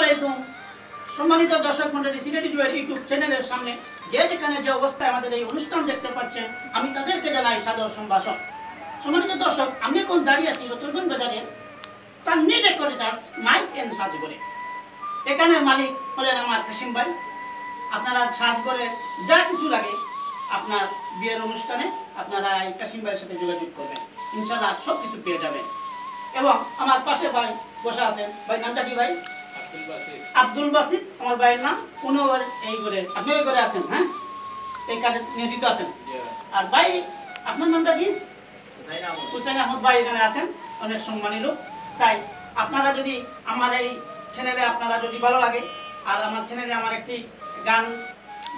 আলাইকুম সম্মানিত দর্শক মণ্ডলী, সিলেটি জুয়েল ইউটিউব চ্যানেলের সামনে যে যেখানে যে অবস্থায় আমাদের এই অনুষ্ঠান দেখতে পাচ্ছেন, আমি তাদেরকে জানাই সাদর সম্ভাষণ। সম্মানিত দর্শক, আমি এখন দাঁড়িয়ে আছি রতনগঞ্জ বাজারের তান্নি ডেকোরেটার্স মাইক এন্ড সাজগরে। এখানের মালিক হলেন আমার কাশিম ভাই। আপনারা সাজগরে যা কিছু লাগে আপনার বিয়ের অনুষ্ঠানে আপনারা এই কাশিম ভাইয়ের সাথে যোগাযোগ করবেন, ইনশাআল্লাহ সব কিছু পেয়ে যাবেন। এবং আমার পাশে ভাই বসে আছেন, ভাই নামটা কি ভাই? আব্দুল বাসিত আমার ভাইয়ের নাম। উনি এই ঘরে, আপনি ওই ঘরে আছেন, হ্যাঁ এই কাজে নিয়োজিত আছেন। আর ভাই আপনার নামটা কি? হুসাইন আহমদ ভাই এখানে আছেন, অনেক সম্মানী লোক। তাই আপনারা যদি আমার এই চ্যানেলে আপনারা যদি ভালো লাগে, আর আমার চ্যানেলে আমার একটি গান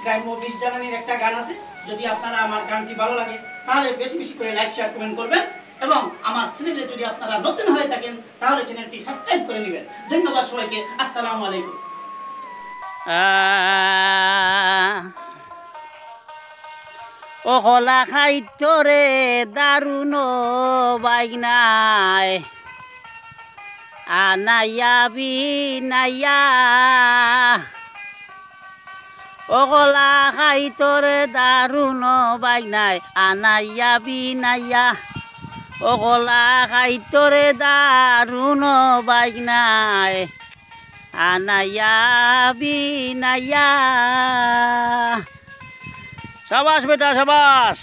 গ্রাম্য বিশ জ্বালানির একটা গান আছে, যদি আপনারা আমার গানটি ভালো লাগে তাহলে বেশি বেশি করে লাইক শেয়ার কমেন্ট করবেন। এবং আমার চ্যানেলে যদি আপনারা নতুন হয়ে থাকেন তাহলে চ্যানেলটি সাবস্ক্রাইব করে নেবেন। ধন্যবাদ সবাইকে, আসসালামু আলাইকুম। ও হলা খাইতরে দারুণ বাইনাই আনাইয়া বিনাইয়া, ও হলা খাইতরে দারুণ বাইনাই আনাইয়া বিনাইয়া, ও হলা খাইতরে দারুণ বাইনাই আনাইয়া বিনাইয়া। সাবাস বেটা সাবাস।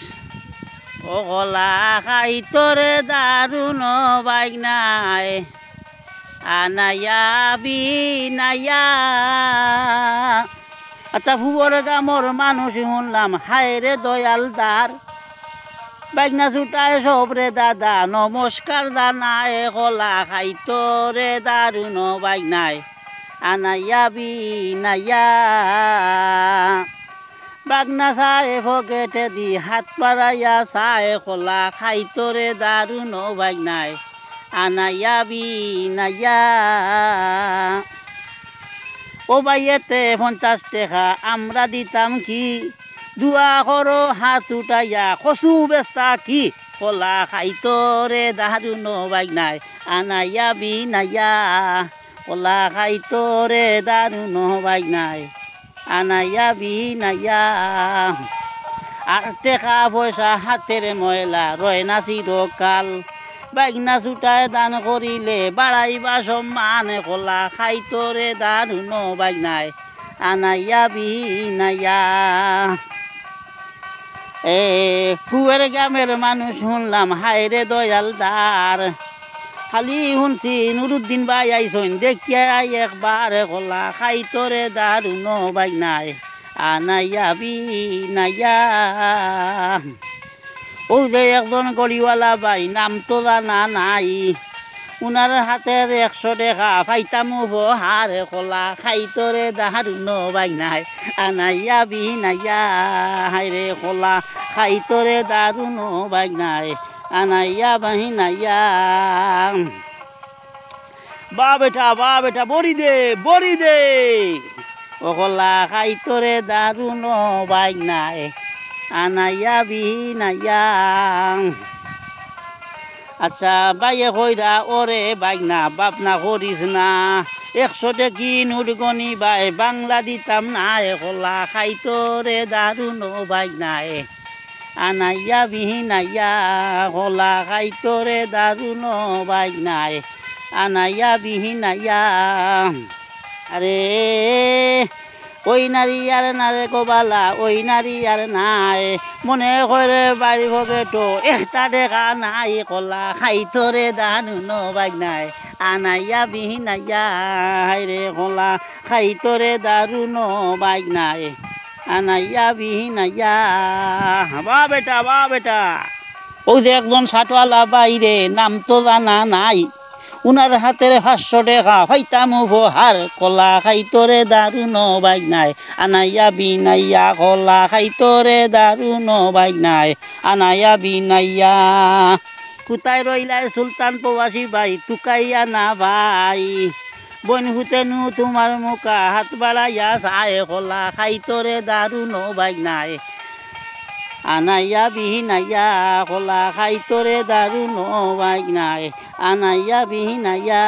ও গলা খাইতরে দারুণ বাইনাই আনাইয়া বিনাইয়া। আচ্ছা, ফুবর গামর মানুষ শুনলাম হায় রে দয়ালদার, বাইনা ছুটায় সবরে দাদা নমস্কার জানায়, গলা খাইতরে দারুণ বাইনাই আনাইয়া বিনাইয়া। বাগনা চায় ফকেটে দি হাত পাড়াইয়া চায়, খোলা খাইতরে দারুণ বাগনাই আনাইয়া বিনাইয়া। ও বাইয়েতে 50 টাকা আমরা দিতাম কি, দুয়া করো হাত উঠাইয়া কচু বেস্তা কি, খোলা খাইতরে দারুণ বাগনাই আনাইয়া বিনাইয়া, খোলা খাইতরে দারুণ বাগনাই আনাইয়া বিনাইয়া। আর টেকা পয়সা হাতের ময়লা রয় না চিরকাল, বাইগনা ছুটায় দান করিলে বাড়াইবা সম্মান, খোলা খাইতরে দারুণ বাইগনাই আনাইয়া বিনাইয়া। ফুয়ের গ্রামের মানুষ শুনলাম হায় রে দয়ালদার, খালি শুনছি নুরুদ্দিন ভাই আইসন দেখিয়া একবার, খোলা খাইতরে দারুণ বাইনাই আনাইয়া বিনাইয়া। ও যে একজন গড়িওয়ালা ভাই নাম তো জানা নাই, উনার হাতের 100 টাকা পাইতাম উপহার, খোলা খাইতরে দারুণ বাইনাই আনাইয়া বিনাইয়া। হাইরে খোলা খাইতরে দারুণ বাইনাই আনাইয়া বাহিনাইয়া। বা বেটা বড়ি দে, ও গলা খাইতরে দারুণ বাইনাই আনাইয়া বিনাইয়া। আচ্ছা বাইয়ে কইরা ওরে বাইনা বাপনা করিস না, 100 টাকি নোট গনি বাই বাংলা দিতাম না, গলা খাইতরে দারুণ বাইনাই আনাইয়া বিনাইয়া, গলা খাইতরে দারুণ বাইনাই আনাইয়া বিনাইয়া। আরে ওই নারী আর নারে কবালা, ওই নারী আর নাই, মনে করে বাড়ি ভগেটো 1 টাকা নাই, কলা খাইতরে দারুণ বাইনাই আনাইয়া বিনাইয়া। হাইরে কলা খাইতরে দারুণ বাইনাই আনাইয়া বিনাইয়া। বা বেটা ও যে একজন ছাটওয়ালা বাইরে নাম তো জানা নাই, উনার হাতের 500 টাকা পাইতাম উপহার, কলা খাইতরে দারুণ বাইনাই আনাইয়া বিনাইয়া, কলা খাইতরে দারুণ বাইনাই আনাইয়া বিনাইয়া। কোথায় রইলাই সুলতান প্রবাসী ভাই, তুকাইয়া না ভাই, বন হুতেনু তোমার মুখা হাত বাড়াইয়া চায়, কলা খাইতরে দারুণ বাইনাই আনাইয়া বিনাইয়া, কলা খাইতরে দারুণ বাইনাই আনাইয়া বিনাইয়া।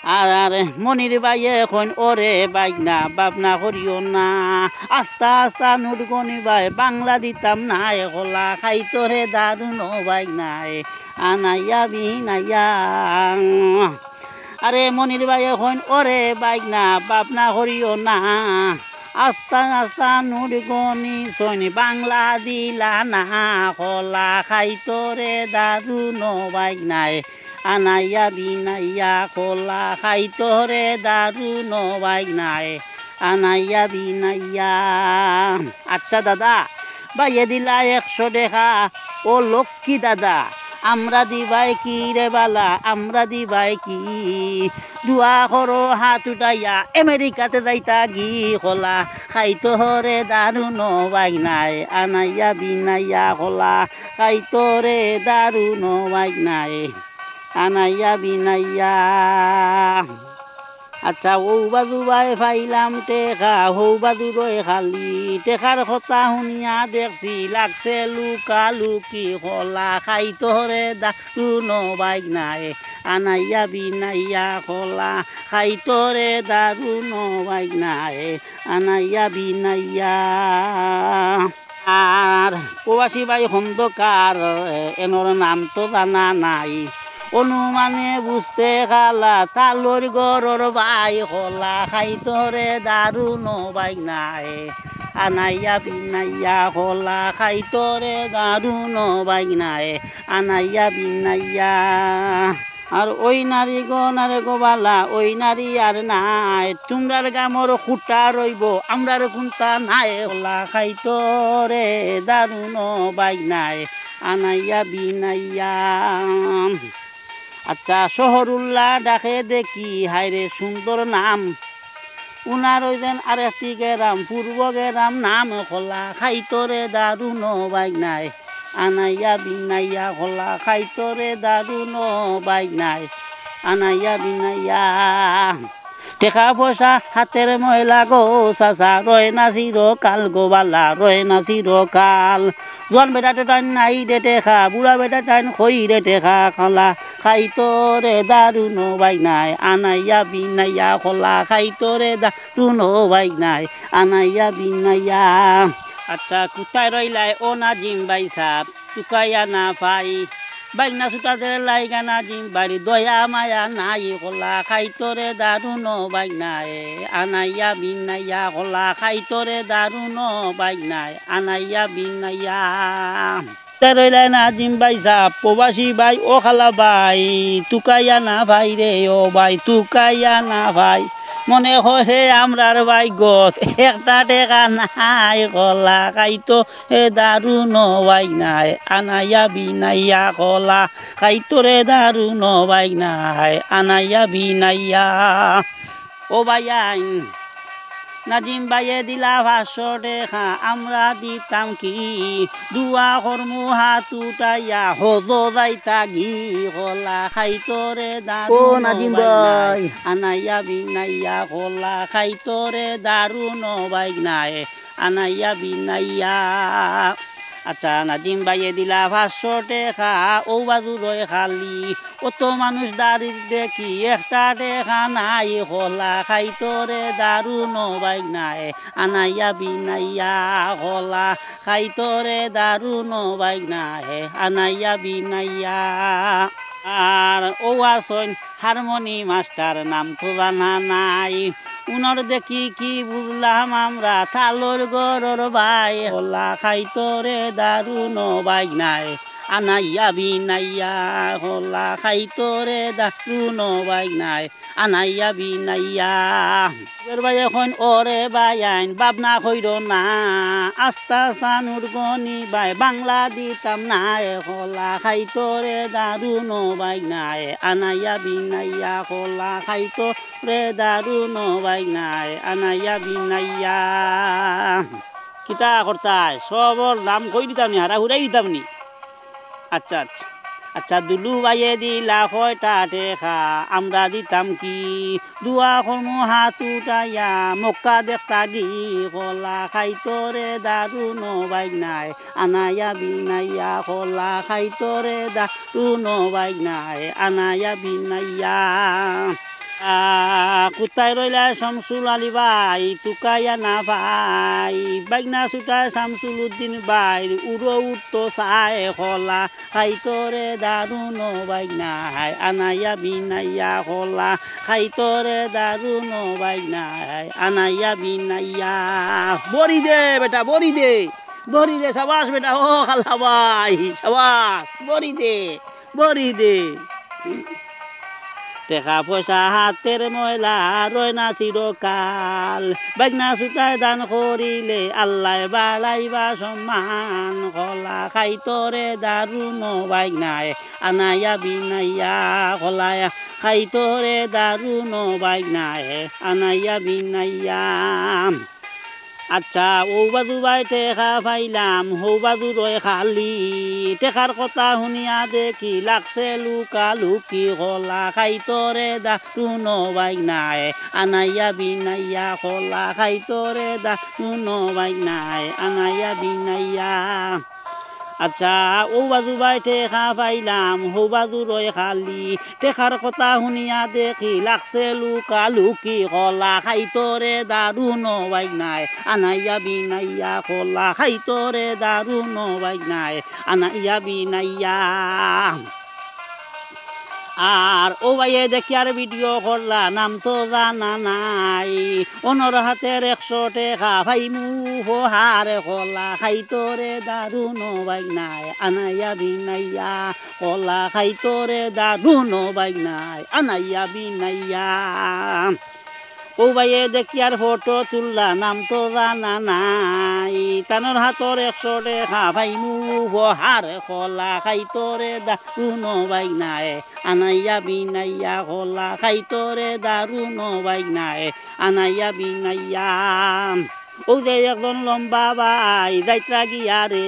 আর মনির বাইয়ে এখন ওরে বাইক না বাপনা করিও না আস্তা আস্তা নোট গনি বাই বাংলা দিতাম না হলা খাইতরে দারুণ বাইক নাই আনাইয়া বিনাইয়া আরে মনির ভাই এখন ওরে বাইক না বাপনা করিও না আস্তা আস্তা নোট গনি সৈনি বাংলা দিলা না হলা খাইতরে দারুণ বাইক নাই আনাইয়া বিনাইয়া কলা খাইতরে দারুণ বাইক নাই আনাইয়া বিনাইয়া আচ্ছা দাদা বাইয়ে দিলা 100 টাকা ও লক্ষ্মী দাদা আমরা দিবাই কি রে বালা আমরা দিবাই কি দুয়া করো হাত উঠাইয়া আমেরিকাতে যাইতা গি কলা খাইতো হরে দারুণ বাইক নাই আনাইয়া বিনাইয়া কলা খাইতো রে দারুণ বাইক নাই আনাইয়া বিনাইয়া আচ্ছা ও বাজু বাই ফাইলাম টেকা হৌ বাজু রয়ে খালি টেকার কথা শুনিয়া দেখছি লাগছে লুকা লুকি কলা খাইতরে দারুণ বাইক নাই আনাইয়া বিনাইয়া কলা খাইতরে দারুণ বাইক নাই আনাইয়া বিনাইয়া আর প্রবাসী বাই খন্দকার এনর নাম তো জানা নাই অনুমানে বুঝতে খালা তালোর গরর বাই হলা খাইতরে দারুণ বাইক নাই আনাইয়া বিনাইয়া হলা খাইতরে দারুণ বাইক নাই আনাইয়া বিনাইয়া আর ওই নারী গো বালা ওই নারী আর নাই তোমরার গামর খুঁটা রইব আমরার কুন্তা নাই হলা খাইতরে দারুণ বাইক নাই আনাইয়া বিনাইয়া আচ্ছা শহরুল্লাহ ডাকে দেখি হায়রে সুন্দর নাম উনার ওই যেন আর একটি গেরাম পূর্ব গেরাম নাম খোলা খাইতরে দারুণ বাইক নাই আনাইয়া বিনাইয়া খোলা খাইতরে দারুণ বাইক নাই আনাইয়া বিনাইয়া টেকা পয়সা হাতের ময়লা গো চাচা রয় না চিরকাল গো বালা রয় না চিরকাল জোয়ান বেটাতে টাইন নাই দে টেকা বুঢ়া বেটা টাইন খই দে টেকা খলা খাইতরে দারুণ বাইক নাই আনাইয়া বিনাইয়া খলা খাইতরে দারুণ বাইক নাই আনাইয়া বিনাইয়া আচ্ছা কোথায় রইলাই ও নাজিম বাই সাপ টুকাইয়া না পাই বাইক না ছুটাতে লাইগা নাজিম বাড়ি দয়া মায়া নাই কলা খাইতরে দারুণ বাইক নাই আনাইয়া বিনাইয়া কলা খাইতরে দারুণ বাইক নাই আনাইয়া বিনাইয়া রইলাই নাজিম বাই সাপ প্রবাসী বাই ও খালা বাই তুকাইয়া না ভাই রে ও ভাই তুকাইয়া না ভাই মনে হয় হে আমরার বাই গছ একটা টেকা নাই কলা খাইতো হে দারুণ বাইক নাই আনাইয়া বিনাইয়া কলা খাইতরে দারুণ বাইক নাই আনাইয়া বিনাইয়া ও ভাই আইন নাজিম বাইয়ে দিলা 500 টাকা আমরা দিতাম কি দুয়া কর্মু হাত উঠাইয়া হজ যাইতা গি কলা খাইতরে দারুণ নাজিম ভাই আনাইয়া বিনাইয়া কলা খাইতরে দারুণ বাইক নাই আনাইয়া বিনাইয়া আচ্ছা নাজিম বাইয়ে দিলা 500 টাকা ও বাজু রয়ে খালি অত মানুষ দাঁড়িয়ে দেখি একটা টেকা নাই কলা খাইতরে দারুণ বাইক নাই আনাইয়া বিনাইয়া কলা খাইতরে দারুণ বাইক নাই আনাইয়া বিনাইয়া আর ও আসন হারমোনি মাস্টার নাম তো জানা নাই উনর দেখি কি বুঝলাম আমরা তালোর গরর ভাই হলা খাইতরে দারুণ বাইক নাই আনাইয়া বিনাইয়া হলা খাইতরে দারুণ বাইক নাই আনাইয়া বিনাইয়া ভাই এখন ওরে বাই আইন বাবনা কইর না আস্তা আস্তা নুর গনি বাই বাংলা দিতাম নাই হলা খাইতরে দারুণ বাইক নাই আনাইয়া বিনাইয়া হলা খাইতরে দারুণ বাইক নাই আনাইয়া বিনাইয়া কিতা করতাই সবর নাম কই দিতাম নি হারা হুরাই দিতাম নি আচ্ছা আচ্ছা আচ্ছা দুলু বাইয়ে দিলা 6টা টাকা আমরা দিতাম কি দুয়া কর্মু হাত উঠাইয়া মক্কা দেখতা গি কলা খাইতরে দারুণ বাইক নাই আনাইয়া বিনাইয়া কলা খাইতরে দারুণ বাইক নাই আনাইয়া বিনাইয়া কোথায় রইলা শামসুল আলী ভাই তুকাইয়া না ভাই বাইনা ছুটায় শামসুল উদ্দিন ভাই উড়ো উঠতো চায় খোলা খাইতরে দারুণ বাইনাই আনাইয়া বিনাইয়া খোলা খাইতরে দারুণ বাইনাই আনাইয়া বিনাইয়া বড়ি দে বেটা বড়ি দে সাবাস বেটা ও খালা ভাই সাবাস বড়ি দে টেকা পয়সা হাতের ময়লা রয় না চিরকাল বাইনা ছুটাই দান করিলে আল্লাহ বাড়াইবা সম্মান কলা খাইতরে দারুণ বাইনাই আনাইয়া বিনাইয়া কলায়া খাইতরে দারুণ বাইনাই আনাইয়া বিনাইয়া আচ্ছা ও বাদু ভাই টেকা পাইলাম হৌ বাদু রয় খালি টেকার কথা শুনিয়া দেখি লাগছে লুকা লুকি কলা খাইতরে দারুণ বাইনাই আনাইয়া বিনাইয়া কলা খাইতরে দারুণ বাইনাই আনাইয়া বিনাইয়া আচ্ছা ও বাদু ভাই টেকা পাইলাম হৌ বাদু রয় খালি টেকার কথা শুনিয়া দেখি লাগছে লুকা লুকি কলা খাইতরে দারুণ বাইনাই আনাইয়া বিনাইয়া কলা খাইতরে দারুণ বাইনাই আনাইয়া বিনাইয়া আর ও ভাইয়ে দেখি আর ভিডিও করলা নাম তো জানা নাই অনর হাতের 100 টাকা ভাইমু হারে কলা খাইতরে দারুণ বাইনাই আনাইয়া বিনাইয়া কলা খাইতরে দারুণ বাইনাই আনাইয়া বিনাইয়া ও ভাইয়ে দেখি আর ফটো তুললা নাম তো জানা নাই তানোর হাতর 100 টাকা ভাইমু হারে কলা খাইতরে দারুণ বাইনাই আনাইয়া বিনাইয়া কলা খাইতরে দারুণ বাইনাই আনাইয়া বিনাইয়া ও যে একজন লম্বা ভাই যাইত্রা গিয়া রে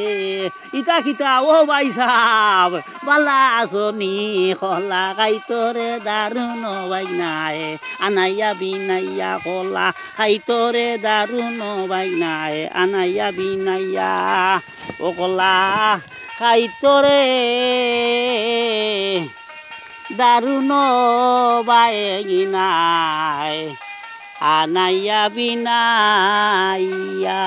ইতা খিতা ও ভাই সাহ বালা আসনি কলা খাইতরে দারুণ বাইনাই আনাইয়া বিনাইয়া কলা খাইতরে দারুণ বাইনাই আনাইয়া বিনাইয়া ও কলা খাইতরে দারুণ বাইনাই আনাইয়া বিনাইয়া